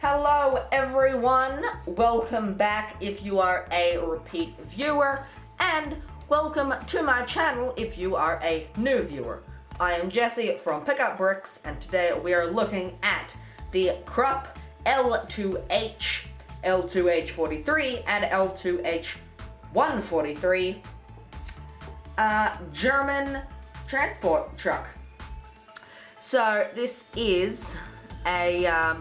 Hello everyone, welcome back if you are a repeat viewer, and welcome to my channel if you are a new viewer. I am Jesse from Pickup Bricks, and today we are looking at the Krupp L2H, L2H43, and L2H143 German transport truck. So this is a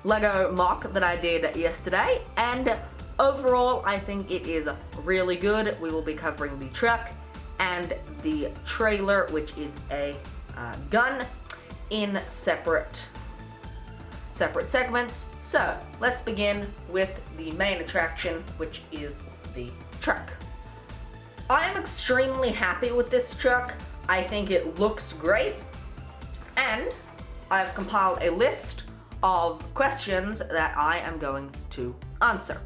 Lego MOC that I did yesterday, and overall I think it is really good. We will be covering the truck and the trailer, which is a gun, in separate segments. So let's begin with the main attraction, which is the truck. I am extremely happy with this truck. I think it looks great, and I've compiled a list of questions that I am going to answer.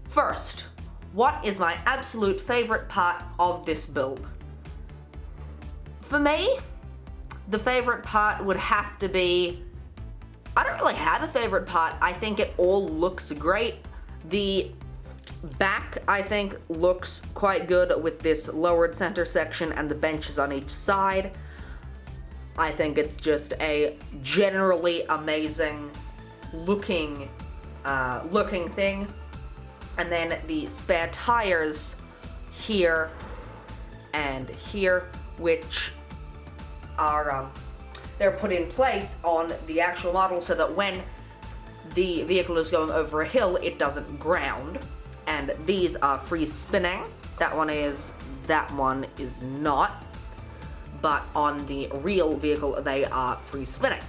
First, what is my absolute favorite part of this build? For me, the favorite part would have to be, I don't really have a favorite part. I think it all looks great. The back, I think, looks quite good with this lowered center section and the benches on each side. I think it's just a generally amazing looking thing. And then the spare tires here and here, which are they're put in place on the actual model so that when the vehicle is going over a hill, it doesn't ground. And these are free spinning. That one is not. But on the real vehicle, they are free spinning,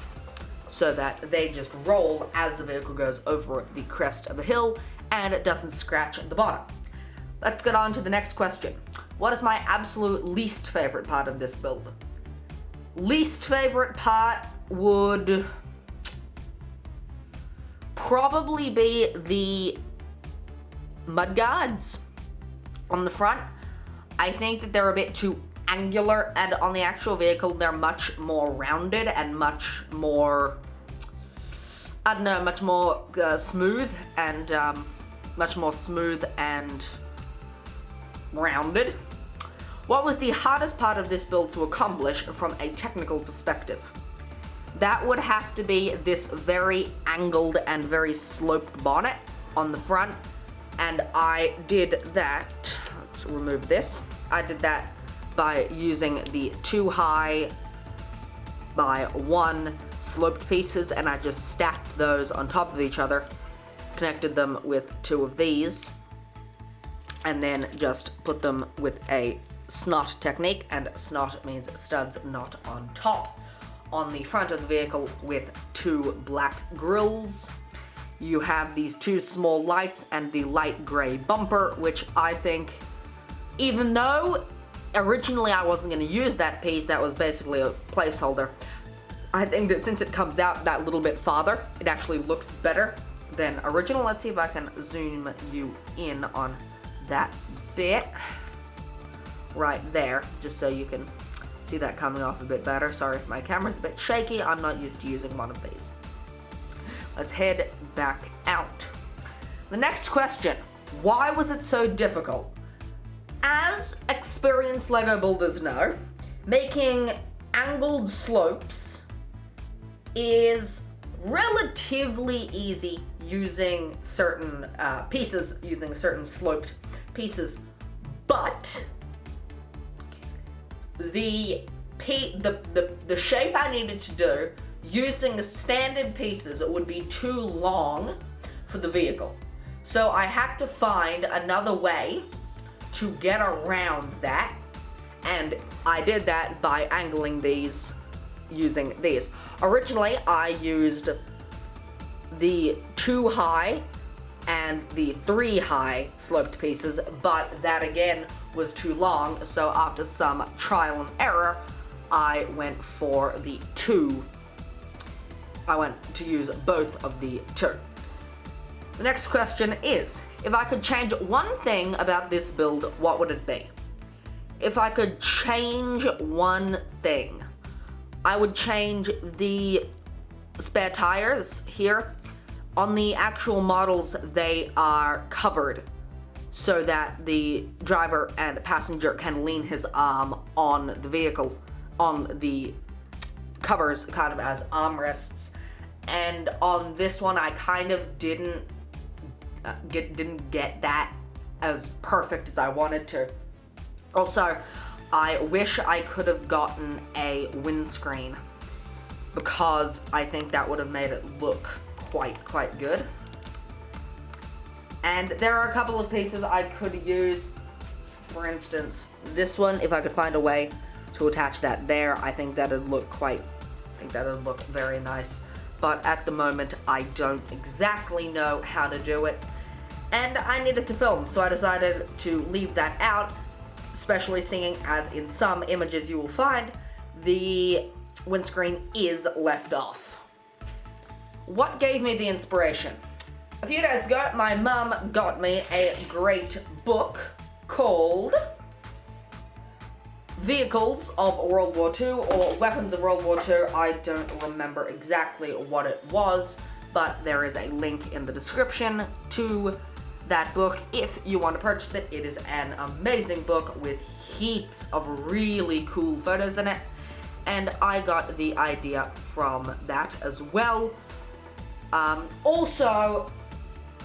so that they just roll as the vehicle goes over the crest of a hill and it doesn't scratch at the bottom. Let's get on to the next question. What is my absolute least favorite part of this build? Least favorite part would probably be the mudguards on the front. I think that they're a bit too angular, and on the actual vehicle they're much more rounded and much more, I don't know, much more smooth and rounded. What was the hardest part of this build to accomplish from a technical perspective? That would have to be this very angled and very sloped bonnet on the front, and I did that, let's remove this, I did that by using the 2 high by 1 sloped pieces, and I just stacked those on top of each other, connected them with 2 of these, and then just put them with a snot technique, and snot means studs not on top, on the front of the vehicle with 2 black grills. You have these 2 small lights and the light gray bumper, which I think, even though originally I wasn't going to use that piece, that was basically a placeholder, I think that since it comes out that little bit farther, it actually looks better than original. Let's see if I can zoom you in on that bit right there, just so you can see that coming off a bit better. Sorry if my camera's a bit shaky, I'm not used to using one of these. Let's head back out. The next question, why was it so difficult? As experienced Lego builders know, making angled slopes is relatively easy using certain pieces, using certain sloped pieces, but the shape I needed to do using standard pieces would be too long for the vehicle. So I had to find another way to get around that, and I did that by angling these using these. Originally I used the 2 high and the 3 high sloped pieces, but that again was too long, so after some trial and error I went for the 2. I went to use both of the 2. The next question is, if I could change one thing about this build, what would it be? If I could change one thing, I would change the spare tires here. On the actual models, they are covered so that the driver and passenger can lean his arm on the vehicle, on the covers, kind of as armrests. And on this one, I kind of didn't get that as perfect as I wanted to. Also, I wish I could have gotten a windscreen, because I think that would have made it look quite good. And there are a couple of pieces I could use. For instance, this one, if I could find a way to attach that there, I think that'd look very nice. But at the moment, I don't exactly know how to do it. And I needed to film, so I decided to leave that out, especially seeing as in some images you will find, the windscreen is left off. What gave me the inspiration? A few days ago, my mum got me a great book called Vehicles of World War II, or Weapons of World War II. I don't remember exactly what it was, but there is a link in the description to that book if you want to purchase it. It is an amazing book with heaps of really cool photos in it, and I got the idea from that as well. Also,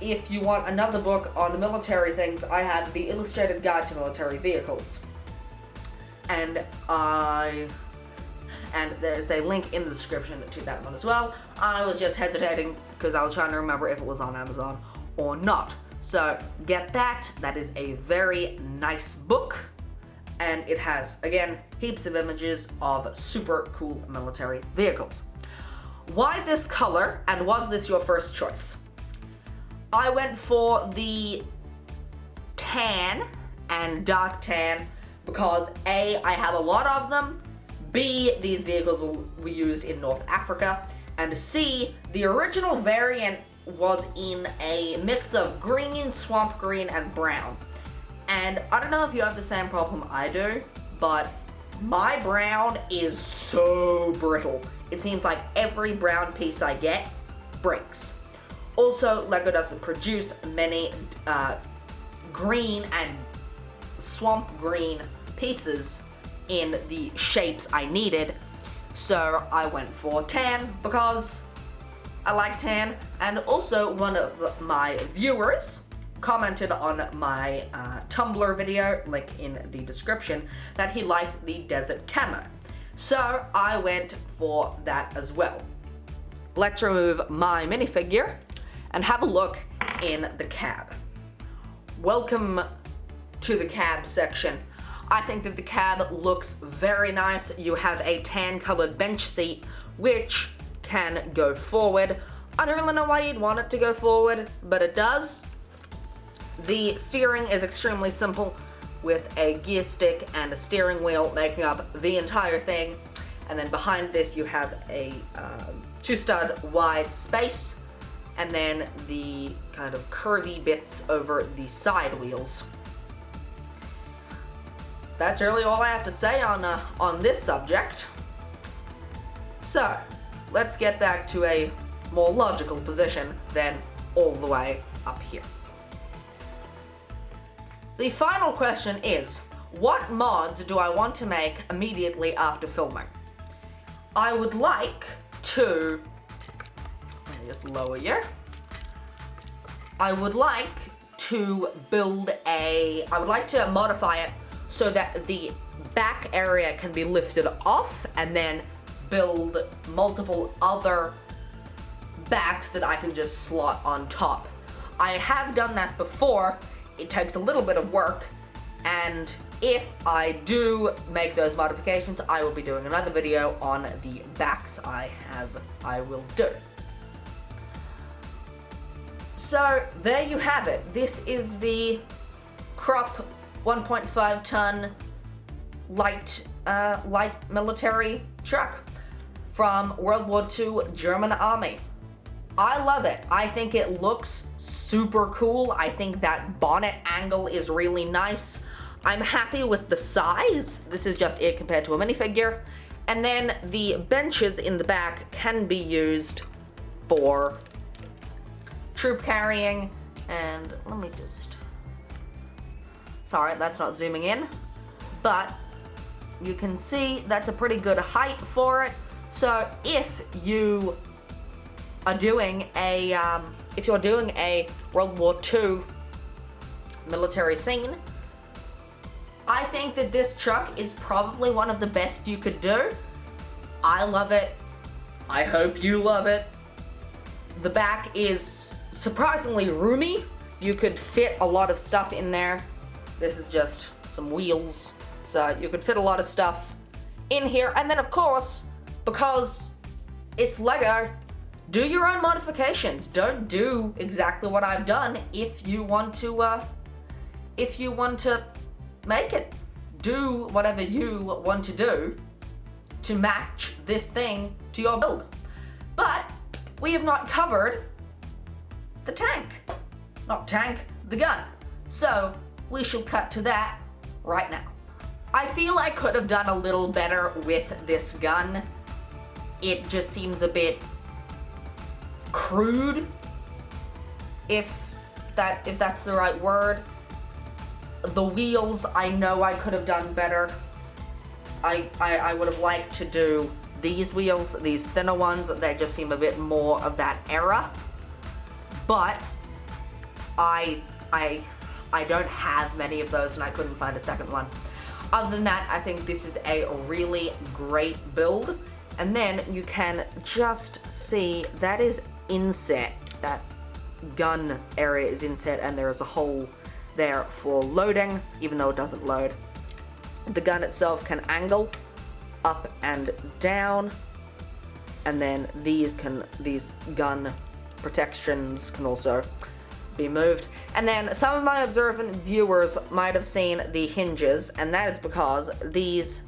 if you want another book on military things, I have the Illustrated Guide to Military Vehicles. And there's a link in the description to that one as well. I was just hesitating because I was trying to remember if it was on Amazon or not. So get that. That is a very nice book. And it has, again, heaps of images of super cool military vehicles. Why this color, and was this your first choice? I went for the tan and dark tan because A, I have a lot of them, B, these vehicles were used in North Africa, and C, the original variant was in a mix of green, swamp green, and brown. And I don't know if you have the same problem I do, but my brown is so brittle. It seems like every brown piece I get breaks. Also, LEGO doesn't produce many green and swamp green pieces in the shapes I needed, so I went for tan because I like tan. And also, one of my viewers commented on my Tumblr video, link in the description, that he liked the desert camo. So I went for that as well. Let's remove my minifigure and have a look in the cab. Welcome to the cab section. I think that the cab looks very nice. You have a tan colored bench seat which can go forward. I don't really know why you'd want it to go forward, but it does. The steering is extremely simple, with a gear stick and a steering wheel making up the entire thing. And then behind this you have a 2-stud wide space, and then the kind of curvy bits over the side wheels. That's really all I have to say on this subject. So, let's get back to a more logical position than all the way up here. The final question is, what mods do I want to make immediately after filming? I would like to, let me just lower you. I would like to modify it so that the back area can be lifted off, and then build multiple other backs that I can just slot on top. I have done that before. It takes a little bit of work, and if I do make those modifications, I will be doing another video on the backs I will do. So there you have it. This is the Krupp 1.5 ton light military truck from World War II German Army. I love it. I think it looks super cool. I think that bonnet angle is really nice. I'm happy with the size. This is just it compared to a minifigure. And then the benches in the back can be used for troop carrying, and let me just, sorry, that's not zooming in, but you can see that's a pretty good height for it. So if you are doing a, if you're doing a World War II military scene, I think that this truck is probably one of the best you could do. I love it. I hope you love it. The back is surprisingly roomy. You could fit a lot of stuff in there. This is just some wheels. So you could fit a lot of stuff in here. And then of course, because it's Lego, do your own modifications. Don't do exactly what I've done if you want to make it. Do whatever you want to do to match this thing to your build. But we have not covered the tank. Not tank, the gun. So we shall cut to that right now. I feel I could have done a little better with this gun. It just seems a bit crude, if that's the right word. The wheels, I know I could have done better. I would have liked to do these wheels, these thinner ones. They just seem a bit more of that era. But I don't have many of those, and I couldn't find a second one. Other than that, I think this is a really great build. And then you can just see that is inset. That gun area is inset, and there is a hole there for loading, even though it doesn't load. The gun itself can angle up and down, and then these gun protections can also be moved. And then some of my observant viewers might have seen the hinges, and that is because these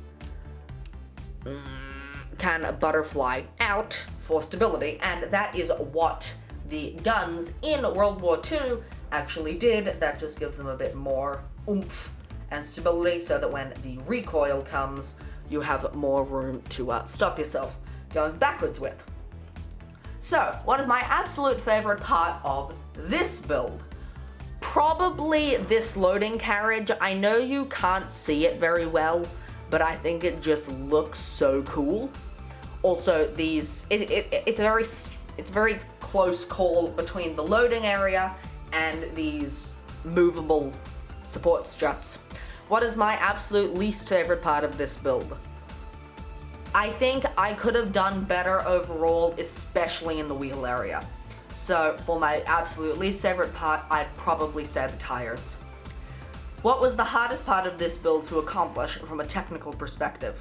can butterfly out for stability, and that is what the guns in World War II actually did. That just gives them a bit more oomph and stability, so that when the recoil comes, you have more room to stop yourself going backwards with. So, what is my absolute favorite part of this build? Probably this loading carriage. I know you can't see it very well, but I think it just looks so cool. Also, these, it's a very close call between the loading area and these movable support struts. What is my absolute least favorite part of this build? I think I could have done better overall, especially in the wheel area. So for my absolute least favorite part, I'd probably say the tires. What was the hardest part of this build to accomplish from a technical perspective?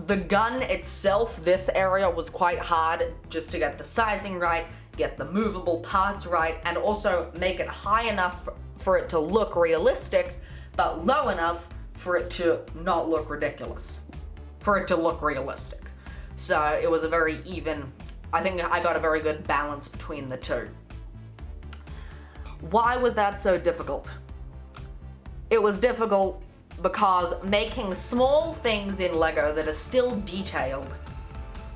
The gun itself, this area was quite hard just to get the sizing right, get the movable parts right, and also make it high enough for it to look realistic, but low enough for it to not look ridiculous. For it to look realistic. So it was a very even, I think I got a very good balance between the two. Why was that so difficult? It was difficult because making small things in Lego that are still detailed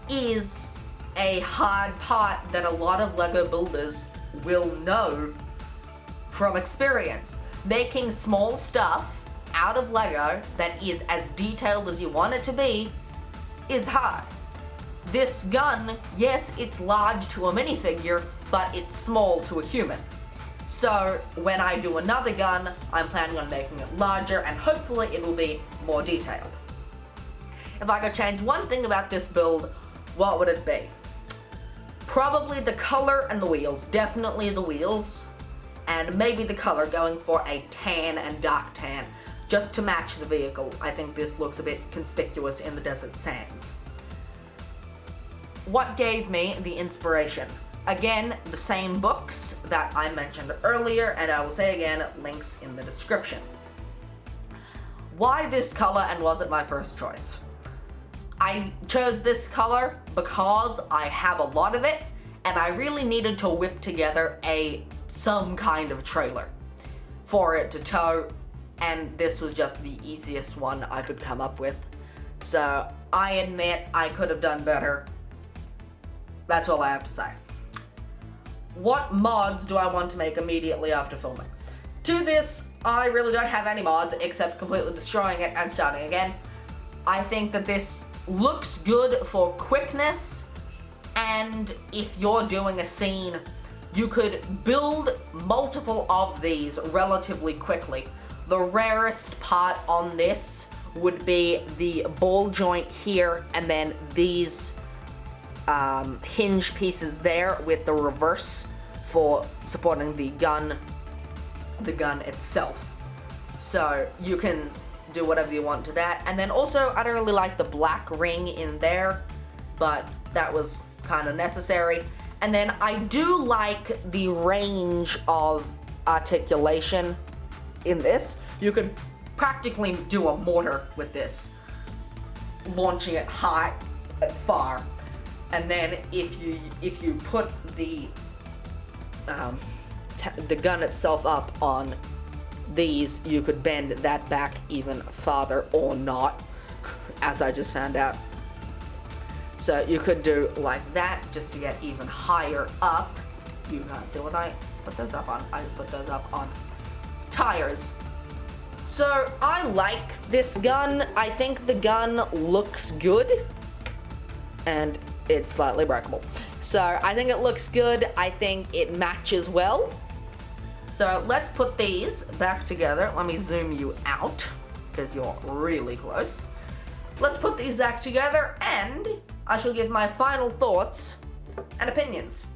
is a hard part that a lot of Lego builders will know from experience. Making small stuff out of Lego that is as detailed as you want it to be is hard. This gun, yes, it's large to a minifigure, but it's small to a human. So when I do another gun, I'm planning on making it larger, and hopefully it will be more detailed. If I could change one thing about this build, what would it be? Probably the color and the wheels. Definitely the wheels. And maybe the color, going for a tan and dark tan, just to match the vehicle. I think this looks a bit conspicuous in the desert sands. What gave me the inspiration? Again, the same books that I mentioned earlier, and I will say again, links in the description. Why this color, and was it my first choice? I chose this color because I have a lot of it, and I really needed to whip together some kind of trailer for it to tow, and this was just the easiest one I could come up with. So I admit I could have done better. That's all I have to say. what mods do I want to make immediately after filming? To this, I really don't have any mods except completely destroying it and starting again. I think that this looks good for quickness, and if you're doing a scene, you could build multiple of these relatively quickly. The rarest part on this would be the ball joint here, and then these hinge pieces there with the reverse for supporting the gun itself. So you can do whatever you want to that. And then also, I don't really like the black ring in there, but that was kind of necessary. And then I do like the range of articulation in this. You could practically do a mortar with this, launching it high and far. And then if you put the gun itself up on these, you could bend that back even farther, or not, as I just found out. So you could do like that just to get even higher up. You can't see what I put those up on. I put those up on tires. So I like this gun. I think the gun looks good, and it's slightly breakable. So I think it looks good. I think it matches well. So let's put these back together. Let me zoom you out because you're really close. Let's put these back together, and I shall give my final thoughts and opinions.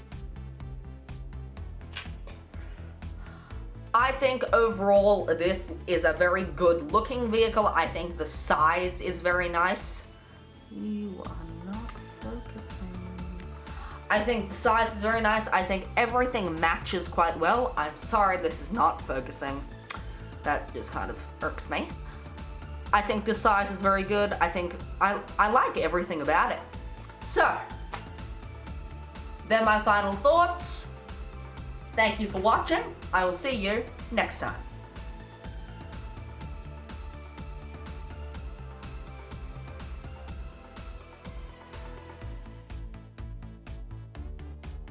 I think overall this is a very good looking vehicle. I think the size is very nice. You are not focusing. I think the size is very nice. I think everything matches quite well. I'm sorry this is not focusing. That just kind of irks me. I think the size is very good. I think I like everything about it. So, they're my final thoughts. Thank you for watching. I will see you next time.